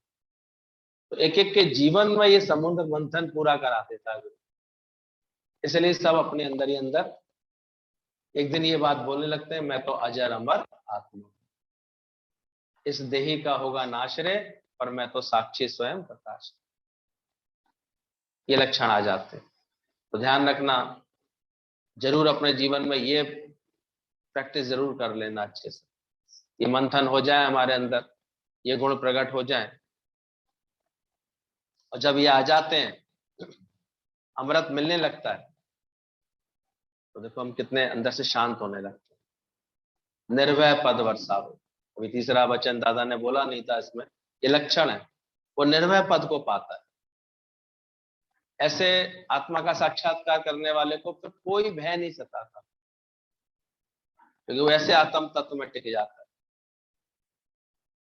तो एक एक के जीवन में ये समुद्र मंथन पूरा करा देता है। इसलिए सब अपने अंदर ही अंदर एक दिन ये बात बोलने लगते हैं, मैं तो अजर अमर आत्मा, इस देही का होगा नाश रे, पर मैं तो साक्षी स्वयं प्रकाश। ये लक्षण आ जाते हैं। तो ध्यान रखना, जरूर अपने जीवन में ये प्रैक्टिस जरूर कर लेना अच्छे से। ये मंथन हो जाए हमारे अंदर, ये गुण प्रकट हो जाए, और जब ये आ जाते हैं, अमृत मिलने लगता है, तो देखो हम कितने अंदर से शांत होने लगते हैं। निर्भय पद वर्षाव, अभी तीसरा वचन दादा ने बोला नहीं था, इसमें ये लक्षण है, वो निर्भय पद को पाता है। ऐसे आत्मा का साक्षात्कार करने वाले को फिर कोई भय नहीं सताता, क्योंकि वो ऐसे आत्म तत्व में टिक जाता है,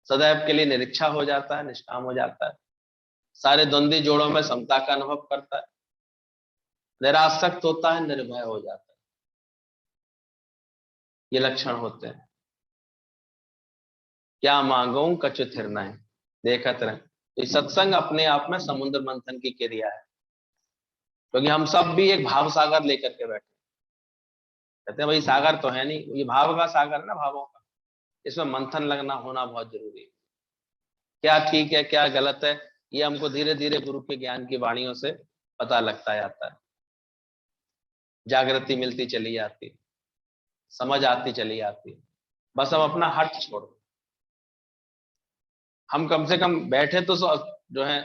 सदैव के लिए निरीक्षा हो जाता है, निष्काम हो जाता है, सारे द्वंद्वी जोड़ों में समता का अनुभव करता है, निरासक्त होता है, निर्भय हो जाता है। ये लक्षण होते हैं। क्या मांगो कछु थिर न है, देखत रहे। तो सत्संग अपने आप में समुद्र मंथन की क्रिया है, क्योंकि हम सब भी एक भाव सागर लेकर के बैठे। कहते हैं भाई सागर तो है नहीं, ये भाव का सागर है ना, भावों का। इसमें मंथन लगना होना बहुत जरूरी है। क्या ठीक है, क्या गलत है, ये हमको धीरे धीरे गुरु के ज्ञान की वाणियों से पता लगता जाता है। जागृति मिलती चली जाती, समझ आती चली जाती। बस हम अपना हट छोड़ो, हम कम से कम बैठे तो जो है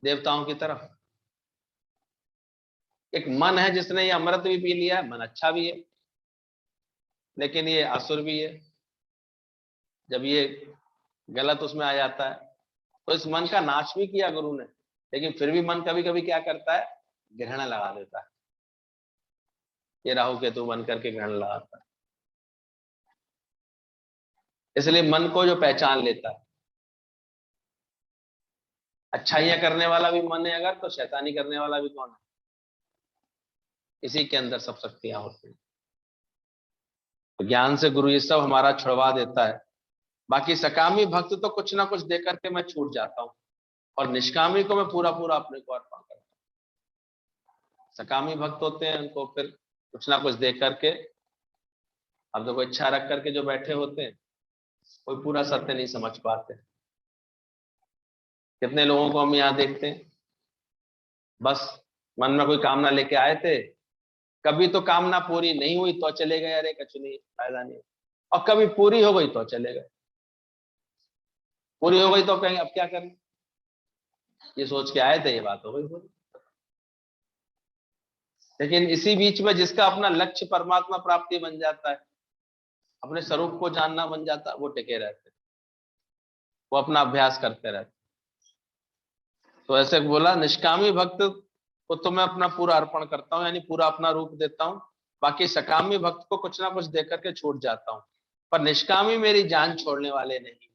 देवताओं की तरफ। एक मन है जिसने ये अमृत भी पी लिया है, मन अच्छा भी है, लेकिन ये असुर भी है। जब ये गलत उसमें आ जाता है, तो इस मन का नाश भी किया गुरु ने, लेकिन फिर भी मन कभी कभी क्या करता है, ग्रहण लगा देता है। ये राहु केतु बन करके ग्रहण लगाता है। इसलिए मन को जो पहचान लेता है, अच्छाइयां करने वाला भी मन है अगर, तो शैतानी करने वाला भी कौन है? इसी के अंदर सब शक्तियां होती हैं। तो ज्ञान से गुरु ये सब हमारा छुड़वा देता है। बाकी सकामी भक्त तो कुछ ना कुछ देकर के मैं छूट जाता हूँ, और निष्कामी को मैं पूरा पूरा अपने को अर्पण करता हूँ। सकामी भक्त होते हैं, उनको फिर कुछ ना कुछ दे करके, अब देखो इच्छा रख करके जो बैठे होते हैं, कोई पूरा सत्य नहीं समझ पाते। कितने लोगों को हम यहाँ देखते हैं, बस मन में कोई कामना लेके आए थे, कभी तो कामना पूरी नहीं हुई तो चले गए, अरे कुछ नहीं फायदा नहीं, और कभी पूरी हो गई तो चले गए। पूरी हो गई तो कहेंगे अब क्या करें, ये सोच के आए थे, ये बात हो गई पूरी। लेकिन इसी बीच में जिसका अपना लक्ष्य परमात्मा प्राप्ति बन जाता है, अपने स्वरूप को जानना बन जाता है, वो टिके रहते, वो अपना अभ्यास करते रहते। तो ऐसे बोला निष्कामी भक्त को तो मैं अपना पूरा अर्पण करता हूँ, यानी पूरा अपना रूप देता हूँ। बाकी सकामी भक्त को कुछ ना कुछ देकर के छूट जाता हूँ, पर निष्कामी मेरी जान छोड़ने वाले नहीं।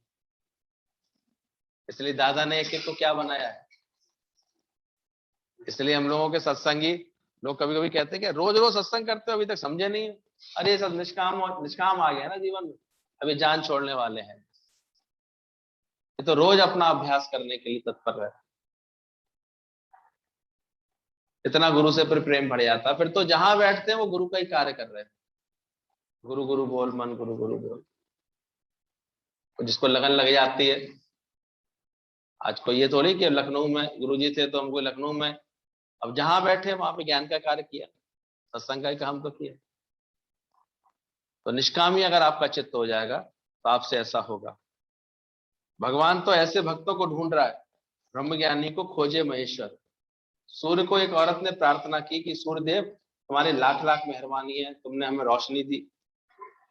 इसलिए दादा ने एक एक को क्या बनाया है। इसलिए हम लोगों के सत्संगी लोग कभी कभी कहते हैं कि रोज रोज सत्संग करते हो, अभी तक समझे नहीं है। अरे सब निष्काम आ गया ना जीवन में, अभी जान छोड़ने वाले हैं। ये तो रोज अपना अभ्यास करने के लिए तत्पर रहते, इतना गुरु से फिर प्रेम बढ़ जाता, फिर तो जहां बैठते हैं वो गुरु का ही कार्य कर रहे हैं। गुरु गुरु बोल मन, गुरु गुरु बोल। जिसको लगन लग जाती है, आज को ये थोड़ी कि लखनऊ में गुरुजी थे तो हमको लखनऊ में, अब जहां बैठे वहां पे ज्ञान का कार्य किया, सत्संग का ही काम तो किया। तो निष्कामी अगर आपका चित्त हो जाएगा तो आपसे ऐसा होगा। भगवान तो ऐसे भक्तों को ढूंढ रहा है, ब्रह्मज्ञानी को खोजे महेश्वर। सूर्य को एक औरत ने प्रार्थना की कि सूर्यदेव तुम्हारी लाख लाख मेहरबानी है, तुमने हमें रोशनी दी,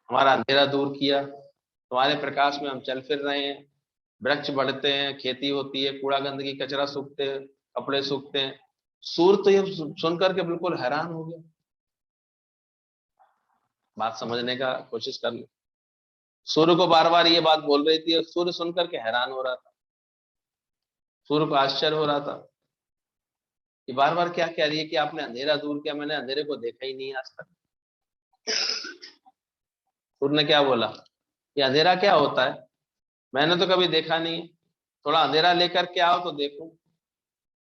हमारा अंधेरा दूर किया, तुम्हारे प्रकाश में हम चल फिर रहे हैं, वृक्ष बढ़ते हैं, खेती होती है, कूड़ा गंदगी कचरा सूखते हैं, कपड़े सूखते हैं। सूर्य तो ये सुनकर के बिल्कुल हैरान हो गया। बात समझने का कोशिश कर लो। सूर्य को बार बार ये बात बोल रही थी और सूर्य सुनकर के हैरान हो रहा था। सूर्य को आश्चर्य हो रहा था कि बार बार क्या कह रही है कि आपने अंधेरा दूर किया, मैंने अंधेरे को देखा ही नहीं आज तक। सूर्य ने क्या बोला कि अंधेरा क्या होता है, मैंने तो कभी देखा नहीं, थोड़ा अंधेरा लेकर के आओ तो देखूं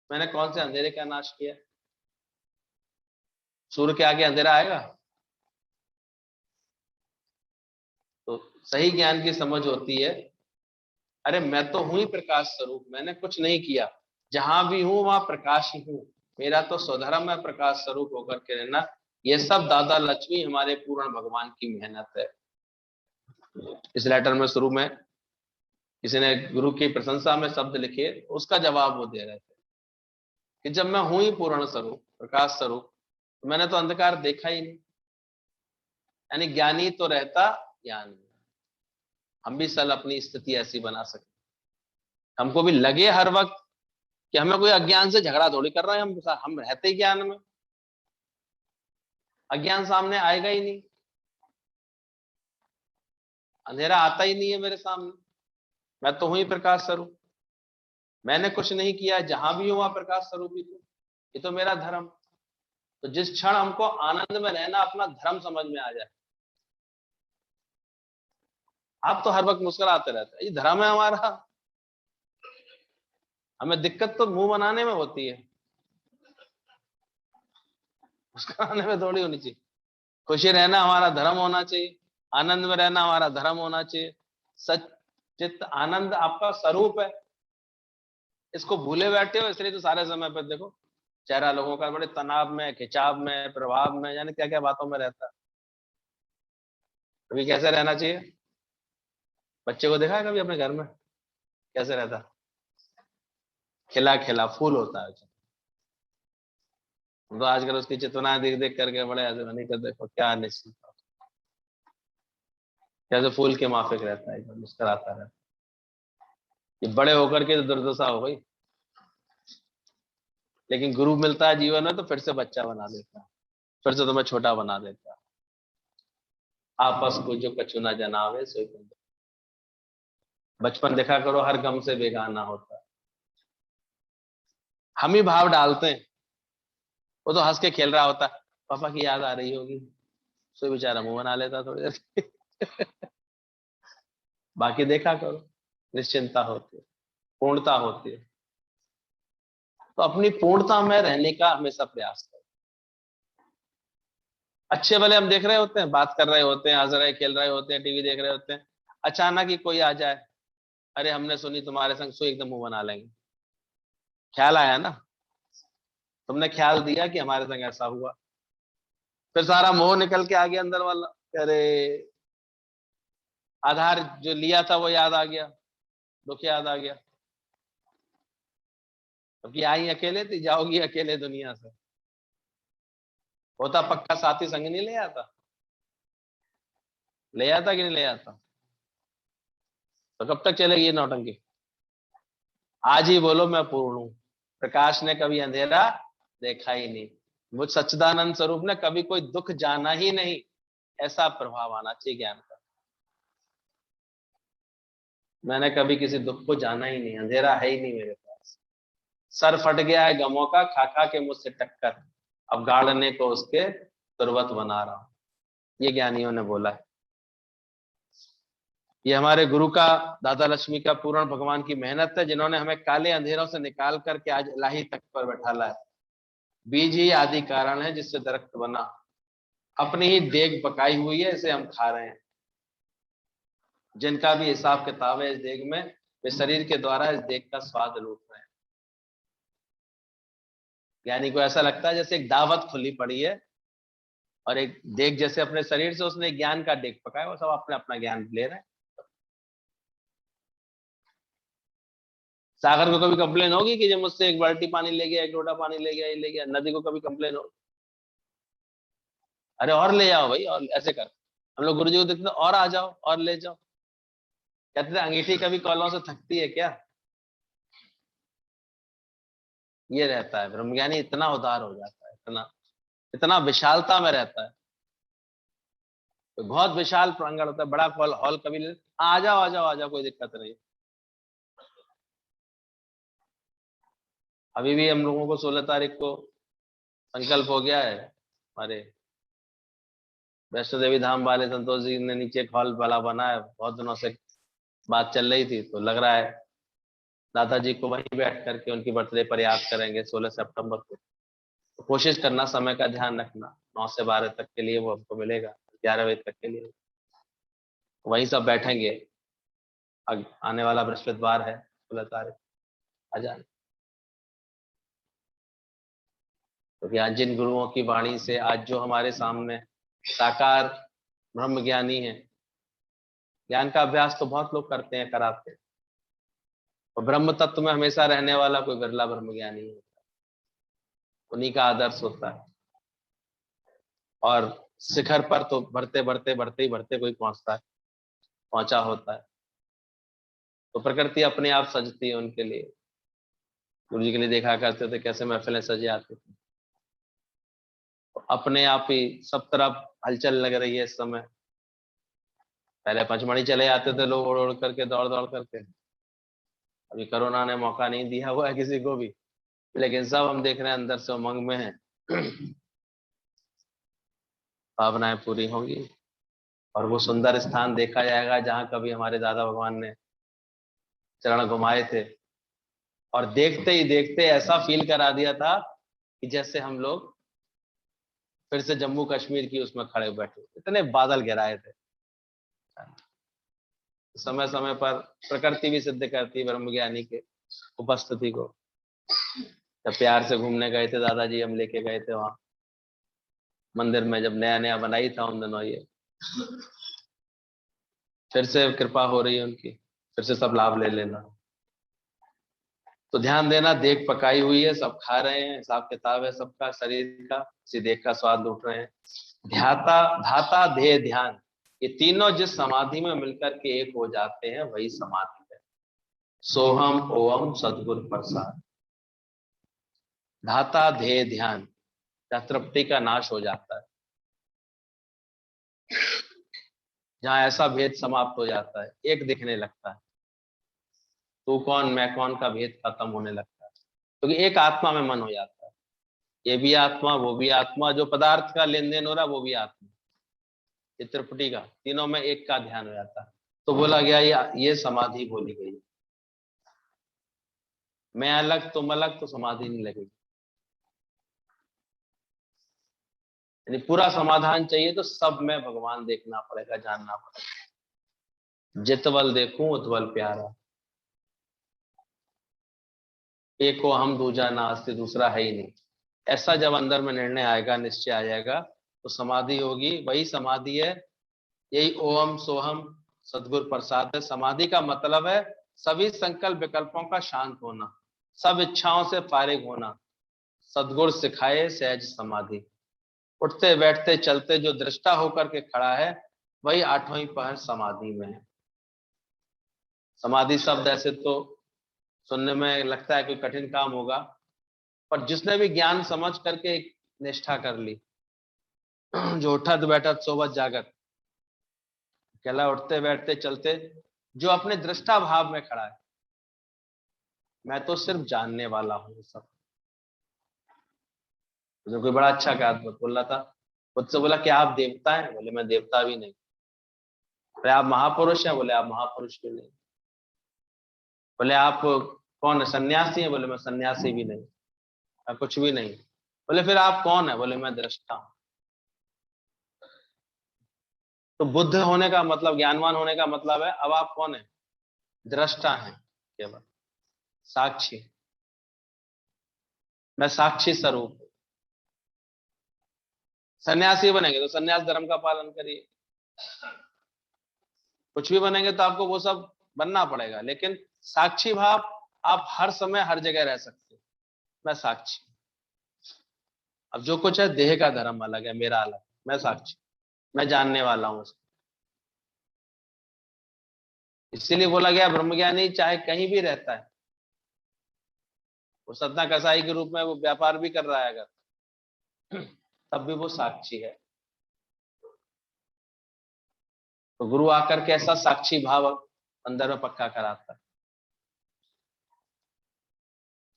मैंने कौन से अंधेरे का नाश किया। सूर्य के आगे अंधेरा आएगा? तो सही ज्ञान की समझ होती है, अरे मैं तो हूं ही प्रकाश स्वरूप, मैंने कुछ नहीं किया, जहां भी हूं वहां प्रकाश ही हूं, मेरा तो स्वधर्म है प्रकाश स्वरूप होकर के रहना। ये सब दादा लक्ष्मी हमारे पूर्ण भगवान की मेहनत है। इस लेटर में शुरू में किसी ने गुरु की प्रशंसा में शब्द लिखे, उसका जवाब वो दे रहे थे कि जब मैं हूं ही पूर्ण स्वरूप प्रकाश स्वरूप, तो मैंने तो अंधकार देखा ही नहीं। यानी ज्ञानी तो रहता ज्ञान में। हम भी सल अपनी स्थिति ऐसी बना सकते, हमको भी लगे हर वक्त कि हमें कोई अज्ञान से झगड़ा थोड़ी कर रहे हैं, हम रहते ही ज्ञान में, अज्ञान सामने आएगा ही नहीं, अंधेरा आता ही नहीं है मेरे सामने। मैं तो हूं ही प्रकाश स्वरूप, मैंने कुछ नहीं किया, जहां भी हूं वहां प्रकाश स्वरूप ही हूं, ये तो मेरा धर्म। तो जिस क्षण हमको आनंद में रहना अपना धर्म समझ में आ जाए, आप तो हर वक्त मुस्कुराते रहते हैं, ये धर्म है हमारा। हमें दिक्कत तो मुंह बनाने में होती है, मुस्कुराने में थोड़ी होनी चाहिए। खुशी रहना हमारा धर्म होना चाहिए, आनंद में रहना हमारा धर्म होना चाहिए। सचित आनंद आपका स्वरूप है, इसको भूले बैठे हो, इसलिए तो सारे समय पर देखो चेहरा लोगों का बड़े तनाव में, खिंचाव में, प्रभाव में, यानी क्या क्या बातों में रहता है। अभी कैसे रहना चाहिए? बच्चे को देखा है कभी अपने घर में कैसे रहता? खिला खिला फूल होता है। तो आजकल उसकी चितवना देख देख करके बड़े ऐसे नहीं कर, देखो क्या निश्चित कैसे फूल के माफिक रहता है, मुस्कुराता रहता है। ये बड़े होकर के तो दुर्दशा हो गई, लेकिन गुरु मिलता है जीवन में तो फिर से बच्चा बना देता है, फिर से तुम्हें छोटा बना देता है। आपस को जो कछु ना जनावे सोई तुम। बचपन देखा करो, हर गम से बेगाना होता है। हम ही भाव डालते हैं, वो तो हंस के खेल रहा होता है, पापा की याद आ रही होगी, सोई बेचारा मुंह बना लेता थोड़ी देर बाकी देखा करो, निश्चिंता होती है, पूर्णता होती है। तो अपनी पूर्णता में रहने का हमेशा प्रयास करो। अच्छे भले हम देख रहे होते हैं, बात कर रहे होते हैं, हंस रहे खेल रहे होते हैं, टीवी देख रहे होते हैं, अचानक ही कोई आ जाए, अरे हमने सुनी तुम्हारे संग, सो एकदम मुंह बना लेंगे। ख्याल आया ना, तुमने ख्याल दिया कि हमारे संग ऐसा हुआ, फिर सारा मोह निकल के आ गया अंदर वाला। अरे आधार जो लिया था वो याद आ गया, दुख याद आ गया, क्योंकि आई अकेले थी, जाओगी अकेले दुनिया से। होता पक्का साथी संग नहीं ले आता, ले आता कि नहीं ले आता? तो कब तक चलेगी ये नौटंकी? आज ही बोलो मैं पूर्ण हूं। प्रकाश ने कभी अंधेरा देखा ही नहीं, मुझ सच्चिदानंद स्वरूप ने कभी कोई दुख जाना ही नहीं। ऐसा प्रभाव आना चाहिए ज्ञान का। मैंने कभी किसी दुख को जाना ही नहीं, अंधेरा है ही नहीं मेरे पास। सर फट गया है गमों का, खा खा के मुझसे टक्कर, अब गाड़ने को उसके तुरवत बना रहा हूं। ये ज्ञानियों ने बोला है। ये हमारे गुरु का, दादा लक्ष्मी का, पूर्ण भगवान की मेहनत है, जिन्होंने हमें काले अंधेरों से निकाल करके आज इलाही तक पर बैठाला है। बीज ही आदि कारण है जिससे दरख्त बना, अपनी ही देग पकाई हुई है, इसे हम खा रहे हैं। जिनका भी हिसाब किताब है इस देग में, वे शरीर के द्वारा इस देग का स्वाद लूट रहे हैं। ज्ञानी को ऐसा लगता है जैसे एक दावत खुली पड़ी है, और एक देग जैसे अपने शरीर से उसने ज्ञान का देग पकाया, वो सब अपने अपना ज्ञान ले रहे हैं। सागर को कभी कंप्लेन होगी कि जब मुझसे एक बाल्टी पानी ले गया, एक लोटा पानी ले गया, ये ले गया? नदी को कभी कंप्लेन होगी? अरे और ले जाओ भाई, और ऐसे कर। हम लोग गुरुजी को देखते हैं, और आ जाओ और ले जाओ। कहते थे अंगीठी कभी कौलों से थकती है क्या? ये रहता है ब्रह्मज्ञानी, इतना उदार हो जाता है, इतना इतना विशालता में रहता है। तो बहुत विशाल प्रांगण होता है, बड़ा हॉल, हॉल कभी ले, आ जाओ आ जाओ आ जाओ, कोई दिक्कत नहीं। अभी भी हम लोगों को 16 तारीख को संकल्प हो गया है, हमारे वैष्णो देवी धाम वाले संतोष जी ने नीचे एक हॉल वाला बना है, बहुत दिनों से बात चल रही थी, तो लग रहा है दादाजी को वहीं बैठ करके उनकी बर्थडे पर याद करेंगे 16 सितंबर को। तो कोशिश करना, समय का ध्यान रखना, 9 से 12 तक के लिए वो हमको मिलेगा, 11 बजे तक के लिए वहीं सब बैठेंगे। आने वाला बृहस्पतिवार है 16 तारीख, आ जाए। क्योंकि आज जिन गुरुओं की वाणी से आज जो हमारे सामने साकार ब्रह्म ज्ञानी है, ज्ञान का अभ्यास तो बहुत लोग करते हैं, कराते हैं, और ब्रह्म तत्व में हमेशा रहने वाला कोई बिरला ब्रह्म ज्ञानी है, उन्हीं का आदर्श होता है। और शिखर पर तो बढ़ते बढ़ते बढ़ते ही बढ़ते कोई पहुंचता है, पहुंचा होता है। तो प्रकृति अपने आप सजती है उनके लिए। गुरु जी के लिए देखा करते थे कैसे महफिलें सजे आती थी, तो अपने आप ही सब तरफ हलचल लग रही है इस समय। पहले पंचमढ़ी चले आते थे लोग, उड़ उड़ करके, दौड़ दौड़ करके। अभी कोरोना ने मौका नहीं दिया हुआ है किसी को भी, लेकिन सब हम देख रहे हैं अंदर से उमंग में है। भावनाएं पूरी होंगी, और वो सुंदर स्थान देखा जाएगा जहां कभी हमारे दादा भगवान ने चरण घुमाए थे, और देखते ही देखते ऐसा फील करा दिया था कि जैसे हम लोग फिर से जम्मू कश्मीर की उसमें खड़े बैठे, इतने बादल गिराए थे। समय समय पर प्रकृति भी सिद्ध करती ब्रह्म ज्ञानी के उपस्थिति को। जब प्यार से घूमने गए थे दादाजी, हम लेके गए थे वहां मंदिर में, जब नया नया बनाई था उन दिनों, ये फिर से कृपा हो रही है उनकी, फिर से सब लाभ ले लेना। तो ध्यान देना, देख पकाई हुई है, सब खा रहे हैं, हिसाब किताब है सबका, शरीर का, इसी देख का स्वाद लूट रहे हैं। ध्याता धाता ध्येय ध्यान, ये तीनों जिस समाधि में मिलकर के एक हो जाते हैं वही समाधि है। सोहम ओम सद्गुरु प्रसाद। धाता ध्येय ध्यान, जहाँ तृप्ति का नाश हो जाता है, जहाँ ऐसा भेद समाप्त हो जाता है, एक दिखने लगता है, तू कौन मैं कौन का भेद खत्म होने लगता है, क्योंकि एक आत्मा में मन हो जाता है। ये भी आत्मा, वो भी आत्मा, जो पदार्थ का लेन देन हो रहा है वो भी आत्मा, ये त्रिपुटी का, तीनों में एक का ध्यान हो जाता है। तो बोला गया ये समाधि बोली गई। मैं अलग तुम अलग तो समाधि नहीं लगेगी। यानी पूरा समाधान चाहिए तो सब में भगवान देखना पड़ेगा, जानना पड़ेगा। जितवल देखूं उतवल प्यारा, एक को हम दूजा नास्ति, दूसरा है ही नहीं। ऐसा जब अंदर में निर्णय आएगा, निश्चय आ जाएगा, तो समाधि होगी। वही समाधि है, यही ओम सोहम सदगुरु प्रसाद है। समाधि का मतलब है सभी संकल्प विकल्पों का शांत होना, सब इच्छाओं से फारिग होना। सदगुरु सिखाए सहज समाधि। उठते बैठते चलते जो दृष्टा होकर के खड़ा है, वही आठवीं पहर समाधि में है। समाधि शब्द ऐसे तो सुनने में लगता है कोई कठिन काम होगा, पर जिसने भी ज्ञान समझ करके एक निष्ठा कर ली, जो उठत बैठत सोवत जागत, कहला उठते बैठते चलते, जो अपने दृष्टा भाव में खड़ा है, मैं तो सिर्फ जानने वाला हूँ सब। जो कोई बड़ा अच्छा क्या बोल रहा था, मुझसे बोला कि आप देवता हैं, बोले मैं देवता भी नहीं। बोले आप महापुरुष हैं, बोले आप महापुरुष भी नहीं। बोले आप कौन है, सन्यासी हैं, बोले मैं सन्यासी भी नहीं, मैं कुछ भी नहीं। बोले फिर आप कौन है, बोले मैं दृष्टा हूं। तो बुद्ध होने का मतलब, ज्ञानवान होने का मतलब है, अब आप कौन है, दृष्टा हैं केवल, साक्षी। मैं साक्षी स्वरूप। सन्यासी बनेंगे तो सन्यास धर्म का पालन करिए, कुछ भी बनेंगे तो आपको वो सब बनना पड़ेगा, लेकिन साक्षी भाव, आप हर समय हर जगह रह सकते हो। मैं साक्षी। अब जो कुछ है देह का धर्म अलग है, मेरा अलग, मैं साक्षी, मैं जानने वाला हूं उसको। इसीलिए बोला गया ब्रह्मज्ञानी चाहे कहीं भी रहता है, वो सतना कसाई के रूप में वो व्यापार भी कर रहा है अगर, तब भी वो साक्षी है। तो गुरु आकर के ऐसा साक्षी भाव अंदर में पक्का कराता है।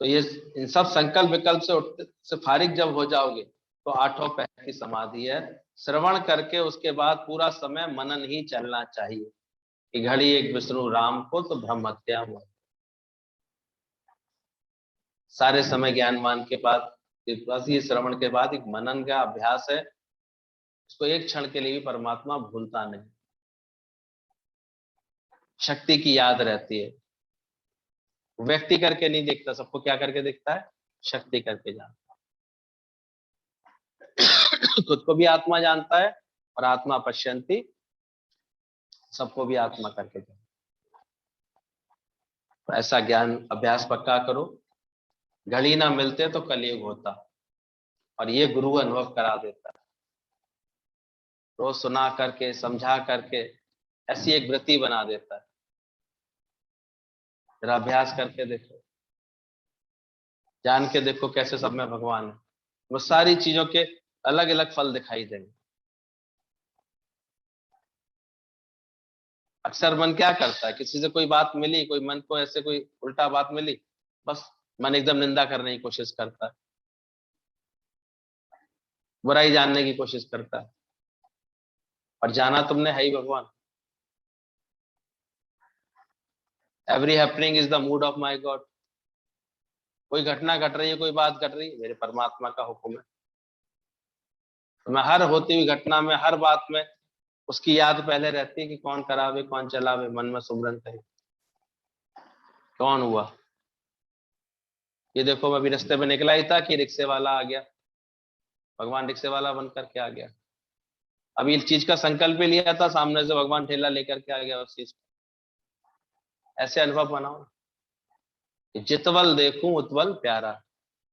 तो ये इन सब संकल्प विकल्प से उठते से फारिग जब हो जाओगे, तो आठों पहर की समाधि है। श्रवण करके उसके बाद पूरा समय मनन ही चलना चाहिए कि घड़ी एक विष्णु राम को तो ब्रह्म हत्या हुआ। सारे समय ज्ञानवान के बाद, बस ये श्रवण के बाद एक मनन का अभ्यास है। उसको एक क्षण के लिए भी परमात्मा भूलता नहीं, शक्ति की याद रहती है। व्यक्ति करके नहीं देखता, सबको क्या करके देखता है, शक्ति करके जानता है। खुद को भी आत्मा जानता है, और आत्मा पश्यंती, सबको भी आत्मा करके जानता है। तो ऐसा ज्ञान अभ्यास पक्का करो। घड़ी ना मिलते तो कलयुग होता, और ये गुरु अनुभव करा देता है। रोज सुना करके समझा करके ऐसी एक वृत्ति बना देता है। जरा अभ्यास करके देखो, जान के देखो कैसे सब में भगवान है। वो सारी चीजों के अलग अलग फल दिखाई देंगे। अक्सर मन क्या करता है, किसी से कोई बात मिली, कोई मन को ऐसे कोई उल्टा बात मिली, बस मन एकदम निंदा करने की कोशिश करता है, बुराई जानने की कोशिश करता है, और जाना तुमने है ही भगवान। Every happening is the mood of my God. कोई घटना घट रही है, कोई बात घट रही है, मेरे परमात्मा का हुक्म है। तो मैं हर होती हुई घटना में, हर बात में उसकी याद पहले रहती है कि कौन करावे कौन चलावे, मन में सुमरन करे, कौन हुआ। ये देखो मैं अभी रास्ते में निकला ही था कि रिक्शे वाला आ गया, भगवान रिक्शे वाला बन करके आ गया। अभी इस चीज का संकल्प भी लिया था, सामने से भगवान ठेला लेकर के आ गया उस चीज को। ऐसे अनुभव बनाओ कि जितवल देखूं उतवल प्यारा,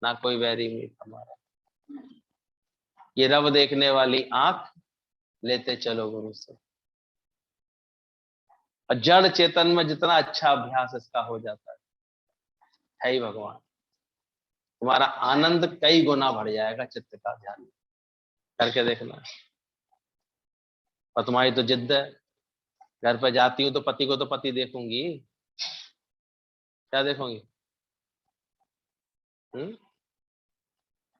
ना कोई वैरी मीत हमारा। ये रब देखने वाली आंख लेते चलो गुरु से। और जड़ चेतन में जितना अच्छा अभ्यास इसका हो जाता है ही भगवान। तुम्हारा आनंद कई गुना बढ़ जाएगा चित्त का ध्यान करके देखना। और तुम्हारी तो जिद्द है, घर पे जाती हूँ तो पति को तो पति देखूंगी, क्या देखूंगी?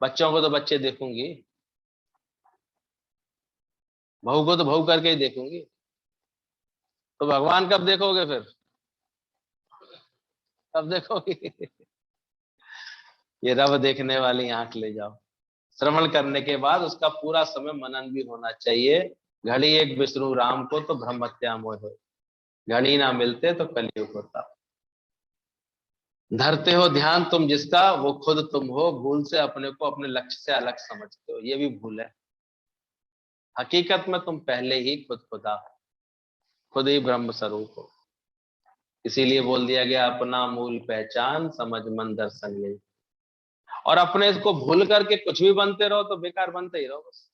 बच्चों को तो बच्चे देखूंगी, बहू को तो बहू करके ही देखूंगी। तो भगवान कब देखोगे फिर? कब देखोगे? ये रब देखने वाली आंख ले जाओ। श्रवण करने के बाद उसका पूरा समय मनन भी होना चाहिए। घड़ी एक विष्णु राम को तो ब्रह्म हत्या मोह हो, घड़ी ना मिलते तो कलयुग होता। धरते हो ध्यान तुम जिसका वो खुद तुम हो, भूल से अपने को अपने लक्ष्य से अलग समझते हो, ये भी भूल है। हकीकत में तुम पहले ही खुद खुदा हो, खुद ही ब्रह्म स्वरूप हो। इसीलिए बोल दिया गया अपना मूल पहचान समझ मन दर्शन ले। और अपने इसको भूल करके कुछ भी बनते रहो तो बेकार बनते ही रहो बस।